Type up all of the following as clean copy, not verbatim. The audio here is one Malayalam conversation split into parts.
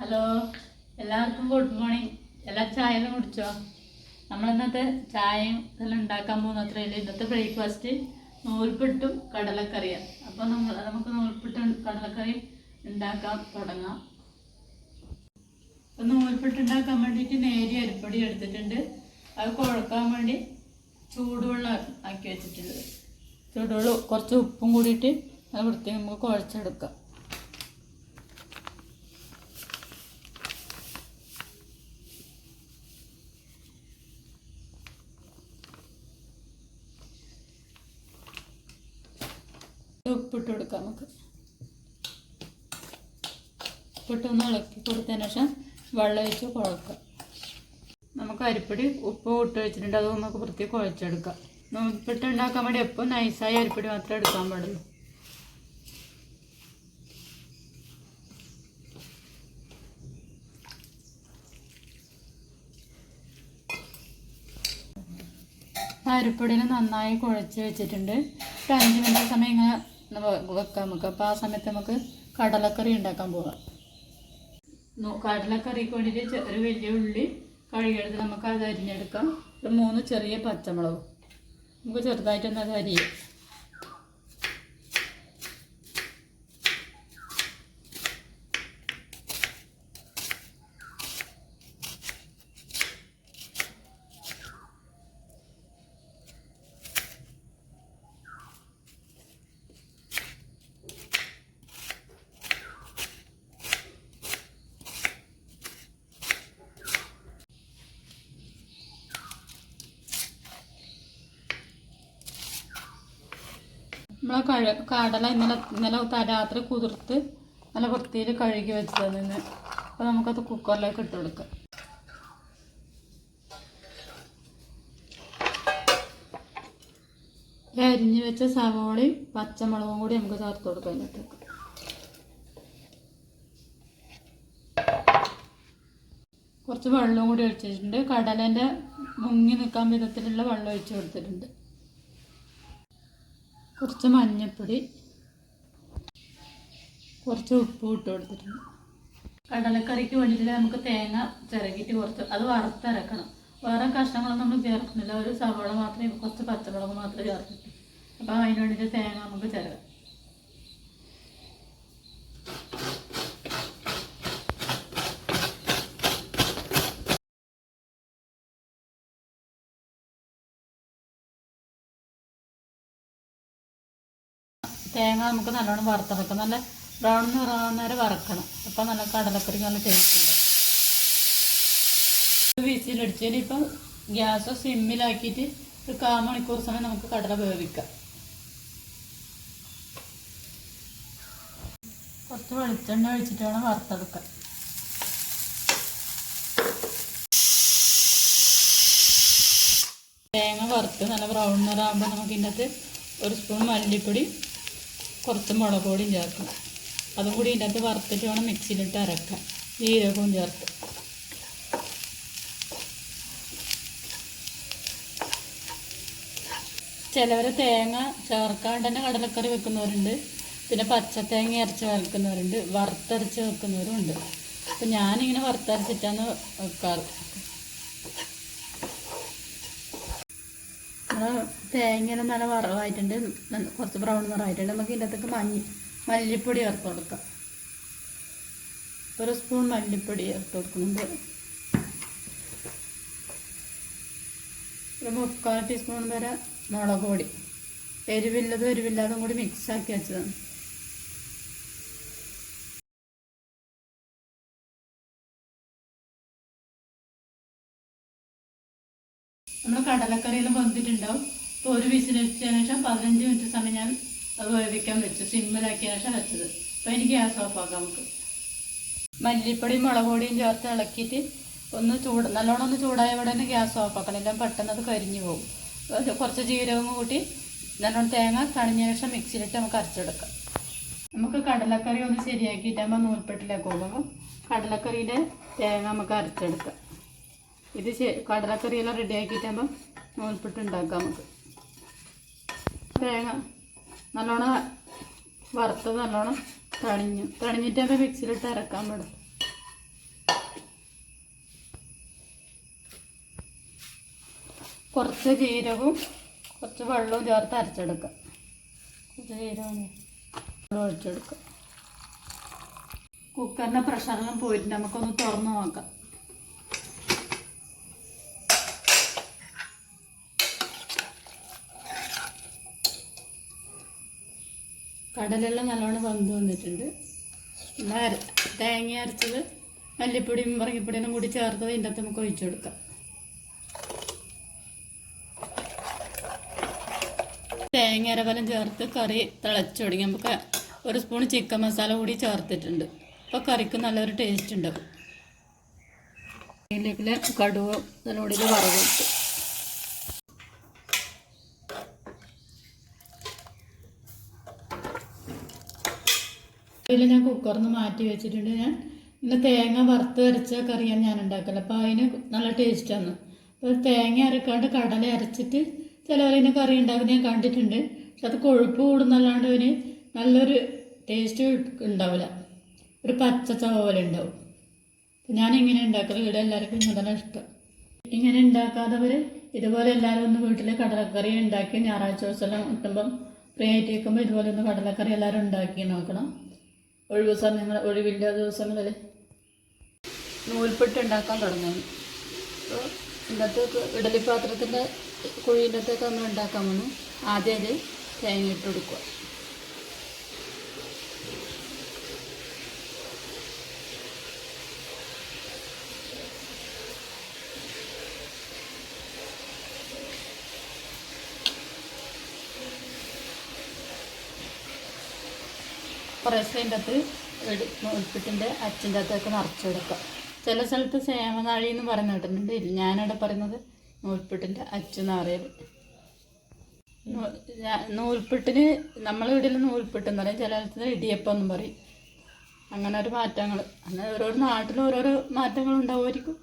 ഹലോ, എല്ലാവർക്കും ഗുഡ് മോർണിംഗ്. എല്ലാ ചായയും കുടിച്ചോ? നമ്മൾ ഇന്നത്തെ ചായയും ഇതെല്ലാം ഉണ്ടാക്കാൻ പോകുന്ന അത്രയില്ല. ഇന്നത്തെ ബ്രേക്ക്ഫാസ്റ്റ് നൂൽപുട്ടും കടലക്കറിയാണ്. അപ്പോൾ നമുക്ക് നൂൽപുട്ടും കടലക്കറിയും ഉണ്ടാക്കാൻ തുടങ്ങാം. അപ്പം നൂൽപുട്ട് ഉണ്ടാക്കാൻ വേണ്ടിയിട്ട് നേരിയ അരിപ്പൊടി എടുത്തിട്ടുണ്ട്. അത് കുഴക്കാൻ വേണ്ടി ചൂടുവെള്ളം ആക്കി വെച്ചിട്ടുണ്ട്. ചൂടുവെള്ളം കുറച്ച് ഉപ്പും കൂടിയിട്ട് അത് വൃത്തി നമുക്ക് കുഴച്ചെടുക്കാം. ഉപ്പിട്ട് കൊടുക്കാം. നമുക്ക് ഉപ്പിട്ടൊന്ന് ഇളക്കി കൊടുത്തതിന് ശേഷം വെള്ളം ഒഴിച്ച് കുഴക്കാം. നമുക്ക് അരിപ്പൊടി ഉപ്പ് ഇട്ട് വെച്ചിട്ടുണ്ട്. അത് നമുക്ക് വൃത്തി കുഴച്ചെടുക്കാം. ഉപ്പിട്ട് ഉണ്ടാക്കാൻ വേണ്ടി എപ്പോൾ നൈസായ അരിപ്പൊടി മാത്രമേ എടുക്കാൻ പാടുള്ളൂ. അരിപ്പൊടിയിൽ നന്നായി കുഴച്ച് വെച്ചിട്ടുണ്ട്. ഒരു 5 മിനിറ്റ് സമയം ഇങ്ങനെ വെക്കാം നമുക്ക്. അപ്പോൾ ആ സമയത്ത് നമുക്ക് കടലക്കറി ഉണ്ടാക്കാൻ പോകാം. കടലക്കറിക്ക് വേണ്ടിയിട്ട് ഒരു വലിയ ഉള്ളി കഴുകിയെടുത്ത് നമുക്ക് അത് അരിഞ്ഞെടുക്കാം. ഒരു 3 ചെറിയ പച്ചമുളകും നമുക്ക് ചെറുതായിട്ടൊന്ന് അത് അരിയാം. നമ്മളെ കടല ഇന്നലെ രാത്രി കുതിർത്ത് നല്ല വൃത്തിയിൽ കഴുകി വെച്ചതാണ് ഇന്ന്. അപ്പോൾ നമുക്കത് കുക്കറിലേക്ക് ഇട്ട് കൊടുക്കാം. അരിഞ്ഞ് വെച്ച സവോളയും പച്ചമുളകും കൂടി നമുക്ക് ചേർത്ത് കൊടുക്കാം. അതിനകത്തേക്ക് കുറച്ച് വെള്ളവും കൂടി ഒഴിച്ചിട്ടുണ്ട്. കടലേൻ്റെ മുങ്ങി നിൽക്കാൻ വിധത്തിലുള്ള വെള്ളം ഒഴിച്ച് കൊടുത്തിട്ടുണ്ട്. കുറച്ച് മഞ്ഞൾപ്പൊടി, കുറച്ച് ഉപ്പ് ഇട്ട് കൊടുത്തിട്ടുണ്ട്. കടലക്കറിക്ക് വേണ്ടിയിട്ട് നമുക്ക് തേങ്ങ ചിരകിയിട്ട് കുറച്ച് അത് വറുത്തരക്കണം. വേറെ കഷ്ണങ്ങളൊന്നും നമ്മൾ ചേർക്കുന്നില്ല. ഒരു സവോള മാത്രമേ, കുറച്ച് പച്ചമുളക് മാത്രമേ ചേർത്തിട്ട്. അപ്പോൾ അതിന് വേണ്ടിയിട്ട് തേങ്ങ നമുക്ക് ചിരകാം. തേങ്ങ നമുക്ക് നല്ലോണം വറുത്തറക്കണം. നല്ല ബ്രൗൺ നിറാവുന്ന വരെ വറക്കണം. അപ്പോൾ നല്ല കടലക്കറി നല്ല ടേസ്റ്റ് ഉണ്ട്. വിസിലടിച്ചതിന് ഇപ്പം ഗ്യാസ് സിമ്മിലാക്കിയിട്ട് ഒരു 1/4 മണിക്കൂർ സമയം നമുക്ക് കടല വേവിക്കാം. കുറച്ച് വെളിച്ചെണ്ണ ഒഴിച്ചിട്ട് വേണം വറുത്തെടുക്കാൻ. തേങ്ങ വറുത്ത് നല്ല ബ്രൗൺ നിറാകുമ്പോൾ നമുക്ക് ഇതിൻ്റെ അകത്ത് 1 സ്പൂൺ മല്ലിപ്പൊടി, കുറച്ച് മുളക് പൊടിയും ചേർക്കണം. അതും കൂടി ഇതിൻ്റെ അകത്ത് വറുത്തിട്ട് വേണം മിക്സിയിലിട്ട് അരക്കാം. ജീരകവും ചേർത്ത് ചിലവർ തേങ്ങ ചേർക്കാണ്ട് തന്നെ കടലക്കറി വെക്കുന്നവരുണ്ട്. പിന്നെ പച്ചത്തേങ്ങ അരച്ച് വെക്കുന്നവരുണ്ട്, വറുത്തരച്ച് വെക്കുന്നവരും ഉണ്ട്. അപ്പം ഞാനിങ്ങനെ വറുത്തരച്ചിട്ടാണ് വെക്കാറ്. തേങ്ങ നല്ല വറവായിട്ടുണ്ട്, കുറച്ച് ബ്രൗൺ നിറമായിട്ടുണ്ട്. നമുക്ക് ഇതിൻ്റെ അകത്തേക്ക് മല്ലിപ്പൊടി ചേർത്ത് കൊടുക്കാം. 1 സ്പൂൺ മല്ലിപ്പൊടി ചേർത്ത് കൊടുക്കുന്നുണ്ട്. ഒരു 3/4 ടീസ്പൂൺ വരെ മുളക് പൊടി, എരിവില്ലാതും കൂടി മിക്സാക്കി വെച്ചതാണ്. നമ്മൾ കടലക്കറിയെല്ലാം വെന്തിട്ടുണ്ടാവും. ഇപ്പോൾ ഒരു വിസിലടിച്ചതിന് ശേഷം 15 മിനിറ്റ് സമയം ഞാൻ അത് വേവിക്കാൻ വെച്ചു. സിമ്മിലാക്കിയ ശേഷം വെച്ചത്. അപ്പോൾ എനിക്ക് ഗ്യാസ് ഓഫ് ആക്കാം. നമുക്ക് മല്ലിപ്പൊടിയും മുളക് പൊടിയും ചേർത്ത് ഇളക്കിയിട്ട് നല്ലോണം ഒന്ന് ചൂടായ ഇവിടെ തന്നെ ഗ്യാസ് ഓഫ് ആക്കണം. എല്ലാം പെട്ടെന്ന് അത് കരിഞ്ഞു പോകും. കുറച്ച് ജീരകം കൂട്ടി നല്ലോണം തേങ്ങ കണിഞ്ഞ ശേഷം മിക്സിയിലിട്ട് നമുക്ക് അരച്ചെടുക്കാം. നമുക്ക് കടലക്കറി ഒന്ന് ശരിയാക്കിയിട്ടാകുമ്പോൾ നൂൽപ്പെട്ടിലേക്ക് പോകുമ്പോൾ കടലക്കറിയിലെ തേങ്ങ നമുക്ക് അരച്ചെടുക്കാം. ഇത് കടലക്കറിയെല്ലാം റെഡി ആക്കിയിട്ടാകുമ്പോൾ നൂൽപ്പെട്ട് ഉണ്ടാക്കാം. നമുക്ക് തേങ്ങ നല്ലോണം വറുത്തത് നല്ലോണം തണിഞ്ഞിട്ട് അത് മിക്സിയിലിട്ട് അരക്കാൻ വിടും. കുറച്ച് ജീരകവും കുറച്ച് വെള്ളവും ചേർത്ത് അരച്ചെടുക്കുക. കുറച്ച് ജീരകം വെള്ളം ഒഴിച്ചെടുക്കുക. കുക്കറിൻ്റെ പ്രഷറെല്ലാം പോയിട്ട് നമുക്കൊന്ന് തുറന്ന് നോക്കാം. കടലെല്ലാം നല്ലോണം വെന്ത് വന്നിട്ടുണ്ട്. തേങ്ങ അരച്ചത് മല്ലിപ്പൊടിയും പറങ്ങിപ്പൊടിയെല്ലാം കൂടി ചേർത്ത് ഇതിൻ്റെ അകത്ത് നമുക്ക് ഒഴിച്ചു കൊടുക്കാം. തേങ്ങ അരവലം ചേർത്ത് കറി തിളച്ചു തുടങ്ങി. നമുക്ക് ഒരു സ്പൂൺ ചിക്കൻ മസാല കൂടി ചേർത്തിട്ടുണ്ട്. അപ്പോൾ കറിക്ക് നല്ലൊരു ടേസ്റ്റ് ഉണ്ടാവും. ഇതിലേക്ക് കടുവ ഇതിലൂടെ വറവിട്ട് ഇതിൽ ഞാൻ കുക്കറിൽ നിന്ന് മാറ്റി വെച്ചിട്ടുണ്ട്. ഞാൻ ഇന്ന് തേങ്ങ വറുത്ത് അരച്ച കറിയാണ് ഞാൻ ഉണ്ടാക്കല്. അപ്പോൾ അതിന് നല്ല ടേസ്റ്റാണ്. അപ്പോൾ തേങ്ങ അരക്കാണ്ട് കടല അരച്ചിട്ട് ചിലവരതിന് കറി ഉണ്ടാക്കുന്നത് ഞാൻ കണ്ടിട്ടുണ്ട്. പക്ഷെ അത് കൊഴുപ്പ് കൂടുന്നല്ലാണ്ട് അതിന് നല്ലൊരു ടേസ്റ്റ് ഉണ്ടാവില്ല. ഒരു പച്ച ചവ പോലെ ഉണ്ടാവും. ഞാനിങ്ങനെ ഉണ്ടാക്കല്. ഇവിടെ എല്ലാവർക്കും ഇങ്ങനെ ഇഷ്ടം. ഇങ്ങനെ ഉണ്ടാക്കാത്തവർ ഇതുപോലെ എല്ലാവരും ഒന്ന് വീട്ടിൽ കടലക്കറി ഉണ്ടാക്കി ഞായറാഴ്ച ദിവസമെല്ലാം കിട്ടുമ്പം ഫ്രീ ആയിട്ട് വയ്ക്കുമ്പോൾ ഇതുപോലെ ഒന്ന് കടലക്കറി എല്ലാവരും ഉണ്ടാക്കി നോക്കണം. ഒഴിവില്ലാത്ത ദിവസങ്ങളിൽ നൂൽപ്പെട്ട് ഉണ്ടാക്കാൻ തുടങ്ങുന്നു. അപ്പോൾ ഇന്നത്തേക്ക് ഇഡലി പാത്രത്തിൻ്റെ കുഴീൻ്റെ അകത്തേക്ക് നമ്മൾ ഉണ്ടാക്കാൻ വന്നു. ആദ്യം അത് തേങ്ങ ഇട്ട് കൊടുക്കുക. കുറേശ്ശെ അതിൻ്റെ അകത്ത് നൂൽപ്പെട്ടിൻ്റെ അച്ചിൻ്റെ അകത്തേക്ക് നിറച്ച് കൊടുക്കുക. ചില സ്ഥലത്ത് സേമനാഴി എന്ന് പറയുന്ന കേട്ടിട്ടുണ്ട്. ഞാനിവിടെ പറയുന്നത് നൂൽപ്പെട്ടിൻ്റെ അച്ചെന്ന് പറയല്. നൂൽപ്പെട്ടിന് നമ്മളിവിടെ നൂൽപ്പെട്ട് എന്ന് പറയും. ചില സ്ഥലത്ത് ഇടിയപ്പം എന്നും പറയും. അങ്ങനെ ഒരു മാറ്റങ്ങൾ. അങ്ങനെ ഓരോരോ നാട്ടിലും ഓരോരോ മാറ്റങ്ങൾ ഉണ്ടാവുമായിരിക്കും.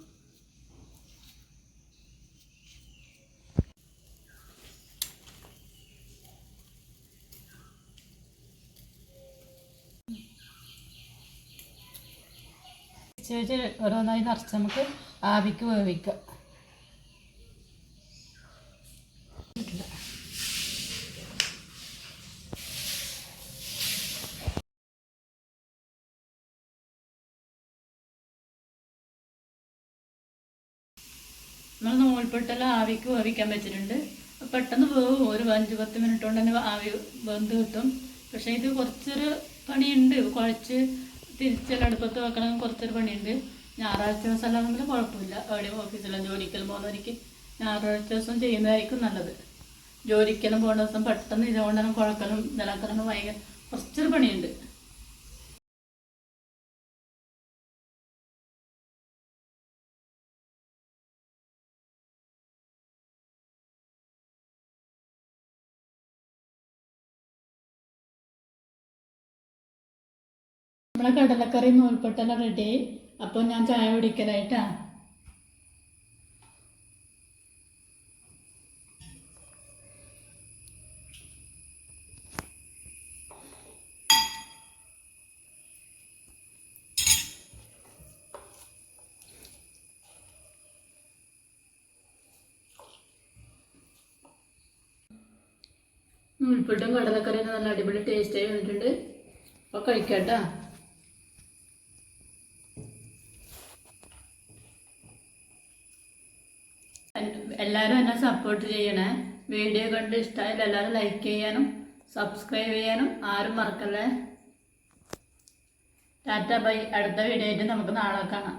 ചേച്ചി ഓരോന്നായി നിറച്ച് നമുക്ക് ആവിക്ക് വേവിക്കാം. നമ്മൾ നൂൽപ്പെട്ടെല്ലാം ആവിക്ക് വേവിക്കാൻ വെച്ചിട്ടുണ്ട്. പെട്ടെന്ന് വേവും. ഒരു 5-10 മിനിറ്റ് കൊണ്ട് തന്നെ ആവി വെന്ത് കിട്ടും. പക്ഷേ ഇത് കുറച്ചൊരു പണിയുണ്ട്. കുഴച്ച് തിരിച്ചെല്ലാം അടുപ്പത്ത് വെക്കണം. കുറച്ചൊരു പണിയുണ്ട്. ഞായറാഴ്ച ദിവസം അല്ലാതെങ്കിൽ കുഴപ്പമില്ല. എവിടെയും ഓഫീസിലും ജോലിക്കെല്ലാം പോകുന്നവർക്ക് ഞായറാഴ്ച ദിവസം ചെയ്യുന്നതായിരിക്കും നല്ലത്. ജോലിക്കെല്ലാം പോകുന്ന ദിവസം പെട്ടെന്ന് ഇതുകൊണ്ടെല്ലാം കുഴക്കലും നിലക്കലും ഭയങ്കര കുറച്ചൊരു പണിയുണ്ട്. നമ്മളെ കടലക്കറി നൂൽപ്പെട്ടെല്ലാം റെഡിയായി. അപ്പോൾ ഞാൻ ചായ കുടിക്കലായിട്ടാ. നൂൽപ്പെട്ടും കടലക്കറിയും നല്ല അടിപൊളി ടേസ്റ്റായി വന്നിട്ടുണ്ട്. അപ്പോൾ കഴിക്കാട്ടോ. എല്ലാവരും എന്നെ സപ്പോർട്ട് ചെയ്യണേ. വീഡിയോ കണ്ട് ഇഷ്ടമായാലും എല്ലാവരും ലൈക്ക് ചെയ്യാനും സബ്സ്ക്രൈബ് ചെയ്യാനും ആരും മറക്കല്ലേ. ടാറ്റ ബൈ. അടുത്ത വീഡിയോ ആയിട്ട് നമുക്ക് നാളെ കാണാം.